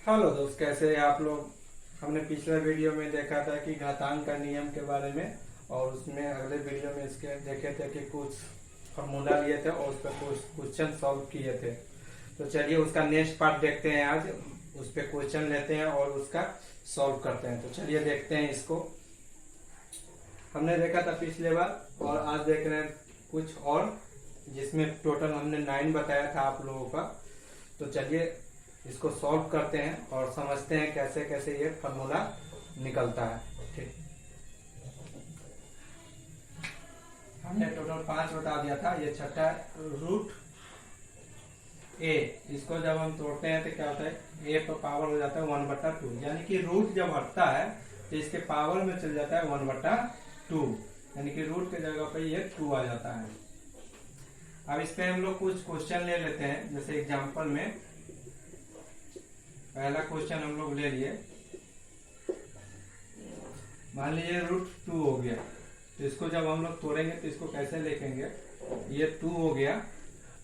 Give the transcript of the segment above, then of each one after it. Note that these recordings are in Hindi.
हेलो दोस्त, कैसे हैं आप लोग। हमने पिछले वीडियो में देखा था कि घातांक का नियम के बारे में, और उसमें अगले वीडियो में इसके देखे थे कि कुछ फार्मूला लिए थे और उस पर कुछ क्वेश्चन सॉल्व किए थे। तो चलिए उसका नेक्स्ट पार्ट देखते हैं। आज उस पर क्वेश्चन लेते हैं और उसका सॉल्व करते हैं। तो चलिए देखते हैं इसको। हमने देखा था पिछले बार और आज देख रहे हैं कुछ और, जिसमें टोटल हमने 9 बताया था आप लोगों का। तो चलिए इसको सॉल्व करते हैं और समझते हैं कैसे कैसे ये फार्मूला निकलता है। ठीक, हमने टोटल 5 बता दिया था। ये छठा रूट ए, इसको जब हम तोड़ते हैं तो क्या होता है, ए पर पावर हो जाता है 1/2, यानी कि रूट जब हटता है तो इसके पावर में चल जाता है 1/2, यानी कि रूट के जगह पर ये 2 आ जाता है। अब इस पे हम लोग कुछ क्वेश्चन ले लेते हैं। जैसे एग्जांपल में पहला क्वेश्चन हम लोग ले लिए। मान लीजिए √2 हो गया, तो इसको जब हम लोग तोड़ेंगे तो इसको कैसे लिखेंगे, ये 2 हो गया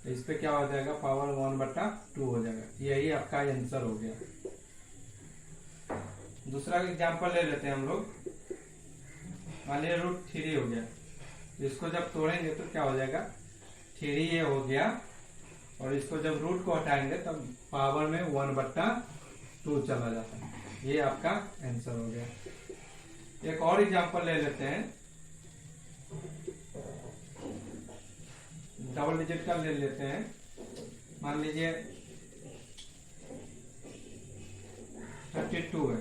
तो इस पे क्या हो जाएगा, पावर 1/2 हो जाएगा। यही आपका आंसर हो गया। दूसरा एग्जांपल ले लेते हैं हम लोग। मान लीजिए √3 हो गया, तो इसको जब तोड़ेंगे तो क्या हो जाएगा, 3 ये हो गया, और इसको जब रूट को हटाएंगे तब पावर में 1/2 चला जाता है। ये आपका आंसर हो गया। एक और एग्जांपल ले लेते हैं, डबल डिजिट का ले लेते हैं। मान लीजिए 32 है,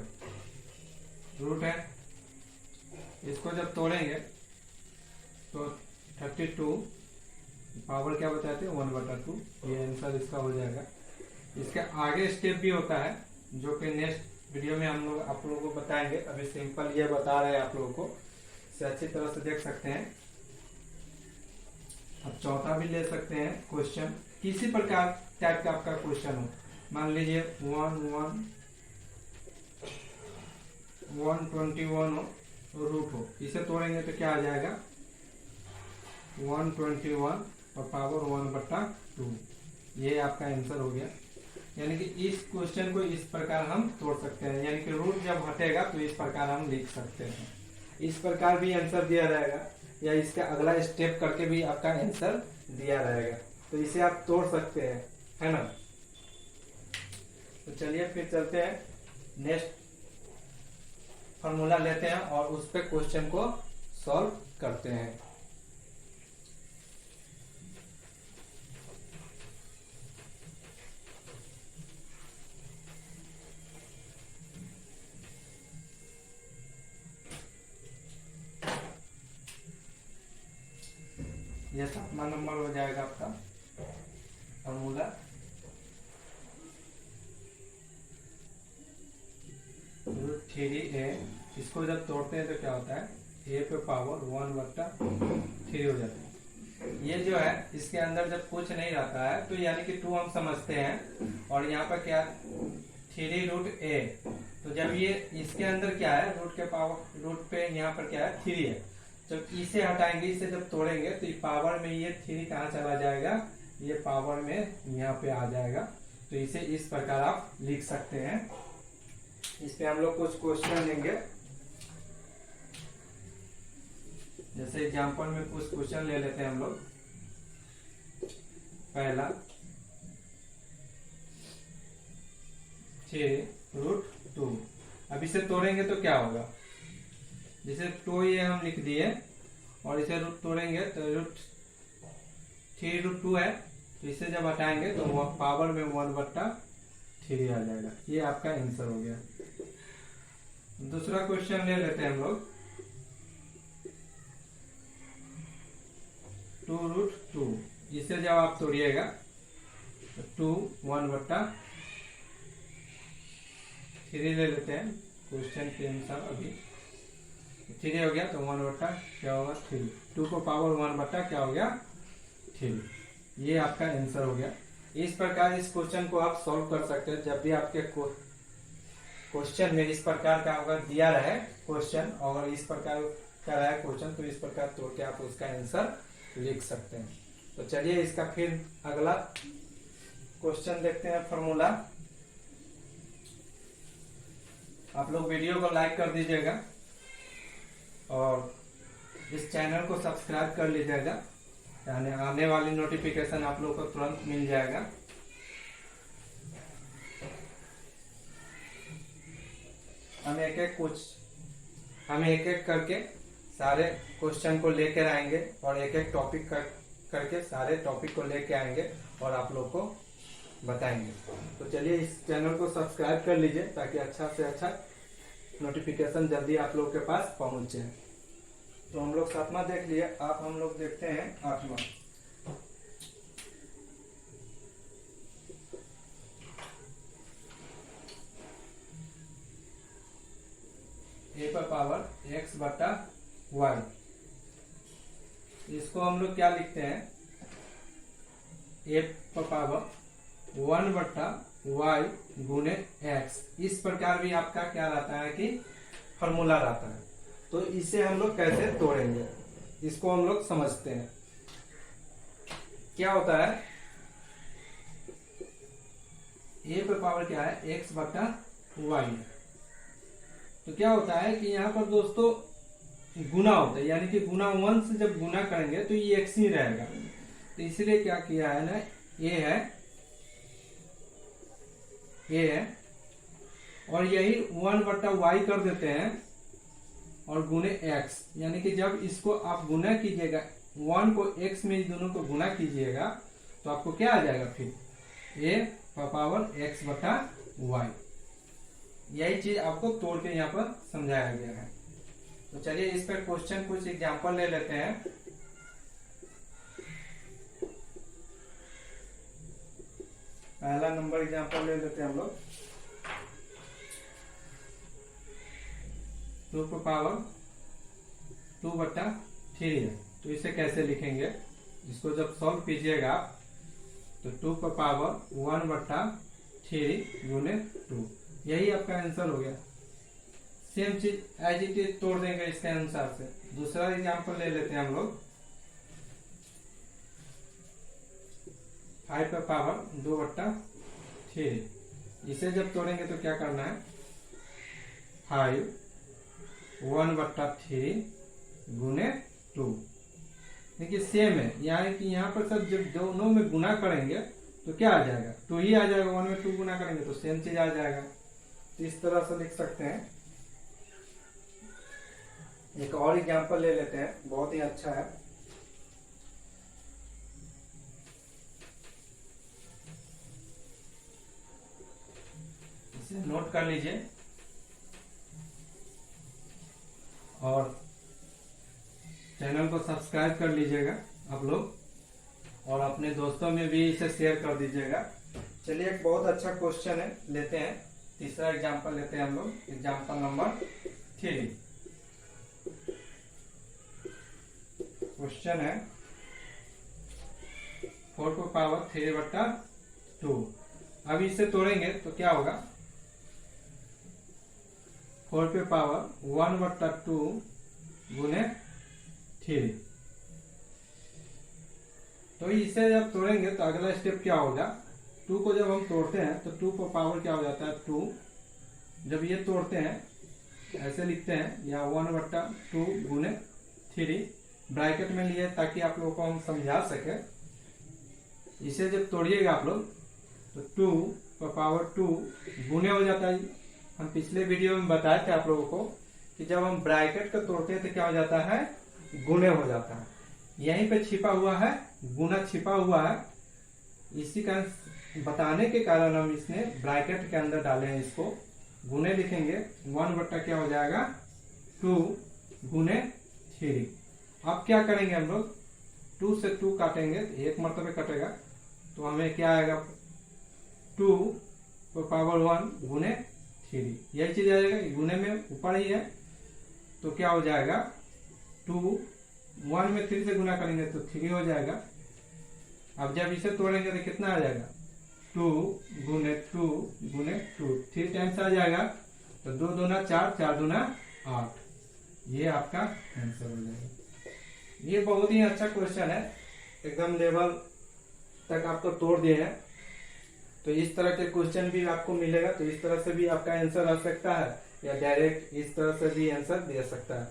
रूट है। इसको जब तोड़ेंगे तो 32 पावर क्या बताते हैं, 1/2। ये आंसर इसका हो जाएगा। इसके आगे स्टेप भी होता है जो कि नेक्स्ट वीडियो में हम लोग आप लोगों को बताएंगे। अभी सिंपल ये बता रहे हैं आप लोगों को, इसे अच्छी तरह से देख सकते हैं। अब चौथा भी ले सकते हैं क्वेश्चन, किसी प्रकार टाइप का आपका क्वेश्चन हो। मान लीजिए 121 हो, रूट हो, इसे तोड़ेंगे तो क्या आ जाएगा, 121 और पावर 1/2। ये आपका आंसर हो गया। यानी कि इस क्वेश्चन को इस प्रकार हम तोड़ सकते हैं, यानी कि रूट जब हटेगा तो इस प्रकार हम लिख सकते हैं। इस प्रकार भी आंसर दिया रहेगा, या इसका अगला स्टेप करके भी आपका आंसर दिया रहेगा। तो इसे आप तोड़ सकते हैं, है ना। तो चलिए फिर चलते हैं, नेक्स्ट फॉर्मूला लेते हैं और उस पे क्वेश्चन को सॉल्व करते हैं। यह 7वां नंबर हो जाएगा आपका फॉर्मूला। √3a, इसको जब तोड़ते हैं तो क्या होता है, a पे पावर 1/3 हो जाता है। ये जो है इसके अंदर जब कुछ नहीं रहता है तो यानी कि 2 हम समझते हैं, और यहाँ पर क्या 3√a, तो जब ये इसके अंदर क्या है, रूट के पावर, रूट पे यहाँ पर क्या है 3 है। जब इसे हटाएंगे, इसे जब तोड़ेंगे तो पावर में ये 3 कहाँ चला जाएगा, ये पावर में यहाँ पे आ जाएगा। तो इसे इस प्रकार आप लिख सकते हैं। इस पे हम लोग कुछ क्वेश्चन लेंगे। जैसे एग्जांपल में कुछ क्वेश्चन ले लेते हैं हम लोग। पहला 3√2, अब इसे तोड़ेंगे तो क्या होगा, जैसे 2 ये हम लिख दिए, और इसे रूट तोड़ेंगे तो √3√2 है, तो इसे जब हटाएंगे तो पावर में 1/3 आ जाएगा। ये आपका आंसर हो गया। दूसरा क्वेश्चन ले लेते हैं हम लोग। 2√2, इसे जब आप तोड़िएगा तो 2 1/3 ले लेते हैं क्वेश्चन के अनुसार। अभी 3 हो गया तो 1/3 क्या होगा, 3। 2 को पावर 1/3 क्या हो गया, 3। ये आपका आंसर हो गया। इस प्रकार इस क्वेश्चन को आप सॉल्व कर सकते हैं। जब भी आपके क्वेश्चन में इस प्रकार का अगर दिया रहे क्वेश्चन, और इस प्रकार का रहा क्वेश्चन, तो इस प्रकार तोड़ के आप उसका आंसर लिख सकते हैं। तो चलिए इसका फिर अगला क्वेश्चन देखते हैं। फॉर्मूला आप लोग वीडियो को लाइक कर दीजिएगा और इस चैनल को सब्सक्राइब कर लीजिएगा, यानी आने वाली नोटिफिकेशन आप लोग को तुरंत मिल जाएगा। हम एक एक करके सारे क्वेश्चन को लेकर आएंगे और एक एक टॉपिक करके सारे टॉपिक को लेकर आएंगे और आप लोग को बताएंगे। तो चलिए इस चैनल को सब्सक्राइब कर लीजिए ताकि अच्छा से अच्छा नोटिफिकेशन जल्दी आप लोग के पास पहुंचे। तो हम लोग 7वां देख लिए, आप हम लोग देखते हैं 8वां। ए पर पावर x बटा y, इसको हम लोग क्या लिखते हैं, ए पर पावर 1 बटा y गुने x। इस प्रकार भी आपका क्या रहता है कि फॉर्मूला रहता है। तो इसे हम लोग कैसे तोड़ेंगे इसको हम लोग समझते हैं। क्या होता है, ए पर पावर क्या है x बटा y। तो क्या होता है कि यहाँ पर दोस्तों गुना होता है, यानी कि गुना 1 से जब गुना करेंगे तो ये x ही रहेगा। तो इसलिए क्या किया है ना, ए है और यही 1 बटा y कर देते हैं और गुने x, यानी कि जब इसको आप गुना कीजिएगा 1 को x में दोनों को गुना कीजिएगा तो आपको क्या आ जाएगा, फिर a पावर x बटा y। यही चीज आपको तोड़ के यहाँ पर समझाया गया है। तो चलिए इस पर क्वेश्चन कुछ एग्जांपल ले लेते हैं। पहला नंबर एग्जांपल ले लेते हैं हम लोग, 2 पर पावर 2 बटा 3 है। तो इसे कैसे लिखेंगे, इसको जब सॉल्व कीजिएगा तो 2 पर पावर 1 बटा 3 गुने 2, यही आपका आंसर हो गया। सेम चीज एज इट इज तोड़ देंगे इसके अनुसार से। दूसरा एग्जांपल ले लेते हैं हम लोग, 5 पर पावर 2 बटा 3। इसे जब तोड़ेंगे तो क्या करना है, 5 1 बटा 3 गुने 2। देखिए सेम है, यानी कि यहाँ पर सब जब दोनों में गुना करेंगे तो क्या आ जाएगा, 2 ही आ जाएगा। 1 में 2 गुना करेंगे तो सेम चीज आ जाएगा। तो इस तरह से लिख सकते हैं। एक और एग्जांपल ले लेते हैं, बहुत ही अच्छा है। इसे नोट कर लीजिए और चैनल को सब्सक्राइब कर लीजिएगा आप लोग, और अपने दोस्तों में भी इसे शेयर कर दीजिएगा। चलिए एक बहुत अच्छा क्वेश्चन है, लेते हैं तीसरा एग्जांपल लेते हैं हम लोग, एग्जांपल नंबर 3। क्वेश्चन है 4 पर पावर 3 बटा 2। अब इसे तोड़ेंगे तो क्या होगा, 4 पे पावर 1 बटा 2 गुने 3। तो इसे जब तोड़ेंगे तो अगला स्टेप क्या होगा, 2 को जब हम तोड़ते हैं तो 2 पर पावर क्या हो जाता है 2। जब ये तोड़ते हैं ऐसे लिखते हैं, या 1 बटा 2 गुने 3 ब्रैकेट में लिए ताकि आप लोगों को हम समझा सके। इसे जब तोड़िएगा आप लोग तो 2 पर पावर 2 गुने हो जाता है। हम पिछले वीडियो में बताए थे आप लोगों को कि जब हम ब्रैकेट को तोड़ते हैं तो क्या हो जाता है, गुने हो जाता है। यहीं पे छिपा हुआ है, गुना छिपा हुआ है। इसी का बताने के कारण हम इसने ब्रैकेट के अंदर डाले हैं। इसको गुने लिखेंगे, 1 बट्टा क्या हो जाएगा 2 गुने 3। अब क्या करेंगे हम लोग, 2 से 2 काटेंगे तो एक मरतबे कटेगा, तो हमें क्या आएगा 2 पर पावर 1 गुने 3। यही चीज आएगा, गुने में ऊपर ही है तो क्या हो जाएगा 2 1 में 3 से गुना करेंगे तो 3 हो जाएगा। अब जब इसे तोड़ेंगे तो कितना आ जाएगा 2 गुने 2 गुने 2, 3 टाइम्स आ जाएगा तो 2 दूना 4, 4 दूना 8। ये आपका आंसर हो जाएगा। ये बहुत ही अच्छा क्वेश्चन है, एकदम लेवल तक आपको तोड़ दिए हैं। तो इस तरह के क्वेश्चन भी आपको मिलेगा, तो इस तरह से भी आपका आंसर आ सकता है। या डायरेक्ट इस तरह से भी आंसर दे सकता है।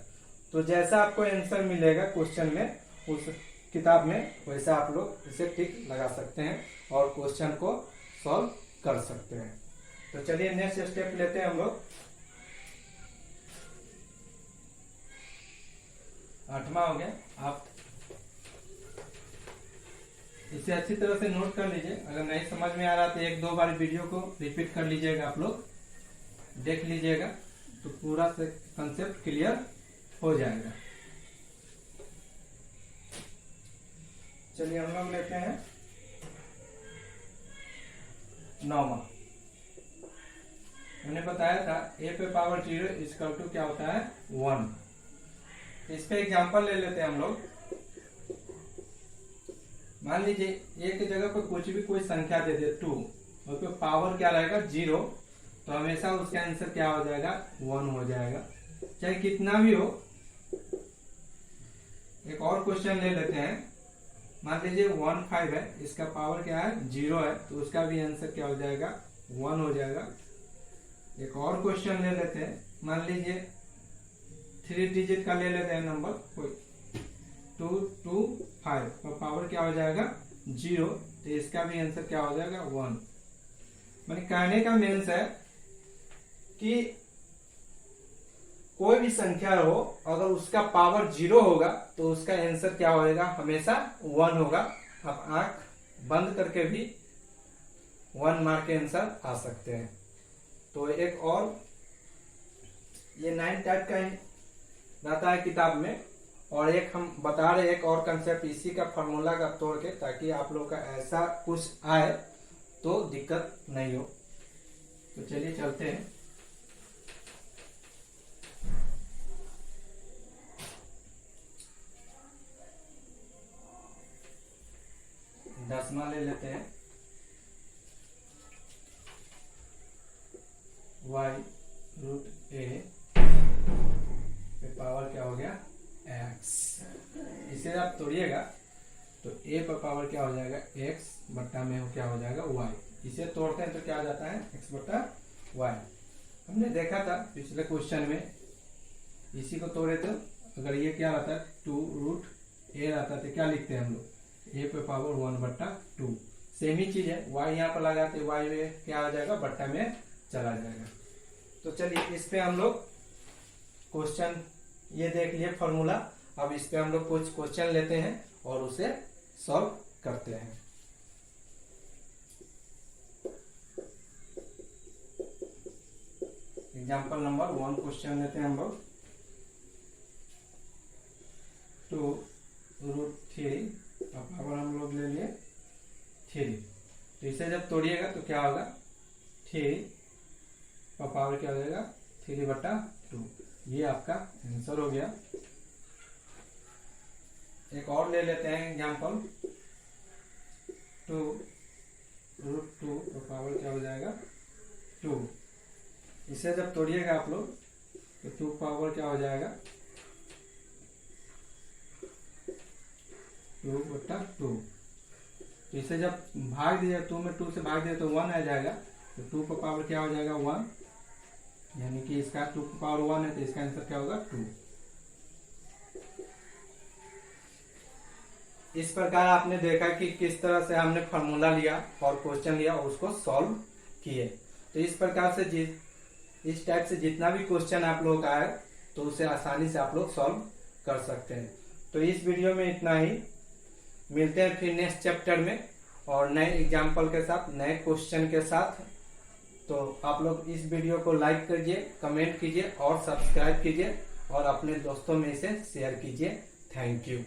तो जैसा आपको आंसर मिलेगा क्वेश्चन में उस किताब में, वैसा आप लोग इसे टिक लगा सकते हैं और क्वेश्चन को सॉल्व कर सकते हैं। तो चलिए नेक्स्ट स्टेप लेते हैं हम लोग। 8वां हो गया। आप इसे अच्छी तरह से नोट कर लीजिए। अगर नहीं समझ में आ रहा तो 1-2 बार वीडियो को रिपीट कर लीजिएगा, आप लोग देख लीजिएगा तो पूरा से कंसेप्ट क्लियर हो जाएगा। चलिए हम लोग लेते हैं 9वां। मैंने बताया था a पे पावर 0 इक्वल टू क्या होता है 1। इस पे एग्जांपल ले लेते हैं हम लोग। मान लीजिए एक जगह पर कुछ भी कोई संख्या दे दे 2 और पे पावर क्या रहेगा 0, तो हमेशा उसका आंसर क्या हो जाएगा 1 हो जाएगा, चाहे कितना भी हो। एक और क्वेश्चन ले लेते हैं। मान लीजिए 15 है, इसका पावर क्या है 0 है, तो उसका भी आंसर क्या हो जाएगा 1 हो जाएगा। एक और क्वेश्चन ले लेते हैं। मान लीजिए 3 डिजिट का ले लेते हैं नंबर कोई 225 और पावर क्या हो जाएगा 0, तो इसका भी आंसर क्या हो जाएगा 1। मैंने कहने का मीन्स है कि कोई भी संख्या हो अगर उसका पावर 0 होगा तो उसका आंसर क्या होगा हमेशा 1 होगा। आप आंख बंद करके भी 1 मार्क के आंसर आ सकते हैं। तो एक और ये 9 टाइप का ही रहता है किताब में, और एक हम बता रहे एक और कंसेप्ट इसी का फार्मूला का तोड़ के, ताकि आप लोग का ऐसा कुछ आए तो दिक्कत नहीं हो। तो चलिए चलते हैं। दसवां ले लेते हैं। y√a पे पावर क्या हो गया x। इसे आप तोड़िएगा तो a पर पावर क्या हो जाएगा x बट्टा में क्या हो जाएगा y। इसे तोड़ते हैं तो क्या आ जाता है x बट्टा y। हमने देखा था पिछले क्वेश्चन में, इसी को तोड़े तो अगर ये क्या रहता है 2√a रहता है तो क्या लिखते हैं हम लोग a पे पावर 1/2। सेम ही चीज है, y यहाँ पर लगाते y में क्या आ जाएगा बट्टा में चला जाएगा। तो चलिए इस पे हम लोग क्वेश्चन ये देख लिए फॉर्मूला। अब इस पे हम लोग कुछ क्वेश्चन लेते हैं और उसे सॉल्व करते हैं। एग्जाम्पल नंबर 1 क्वेश्चन लेते हैं हम लोग। 2√3 और पावर हम लोग ले लिए 3। तो इसे जब तोड़िएगा तो क्या होगा 3 और पावर क्या हो जाएगा 3/2। ये आपका आंसर हो गया। एक और ले लेते हैं एग्जाम्पल 2√2 और पावर क्या हो जाएगा 2। इसे जब तोड़िएगा आप लोग तो 2 पावर क्या हो जाएगा 2/2। तो इसे जब भाग दिया 2 में 2 से भाग दिया तो 1 आ जाएगा। तो 2 पर पावर क्या हो जाएगा 1, यानी कि इसका 2 पर पावर 1 है तो इसका आंसर क्या होगा 2। इस प्रकार आपने देखा कि किस तरह से हमने फार्मूला लिया और क्वेश्चन लिया और उसको सॉल्व किए। तो इस प्रकार से इस टाइप से जितना भी क्वेश्चन आप लोग आए तो उसे आसानी से आप लोग सॉल्व कर सकते हैं। तो इस वीडियो में इतना ही। मिलते हैं फिर नेक्स्ट चैप्टर में और नए एग्जाम्पल के साथ, नए क्वेश्चन के साथ। तो आप लोग इस वीडियो को लाइक कीजिए, कमेंट कीजिए और सब्सक्राइब कीजिए और अपने दोस्तों में इसे शेयर कीजिए। Thank you.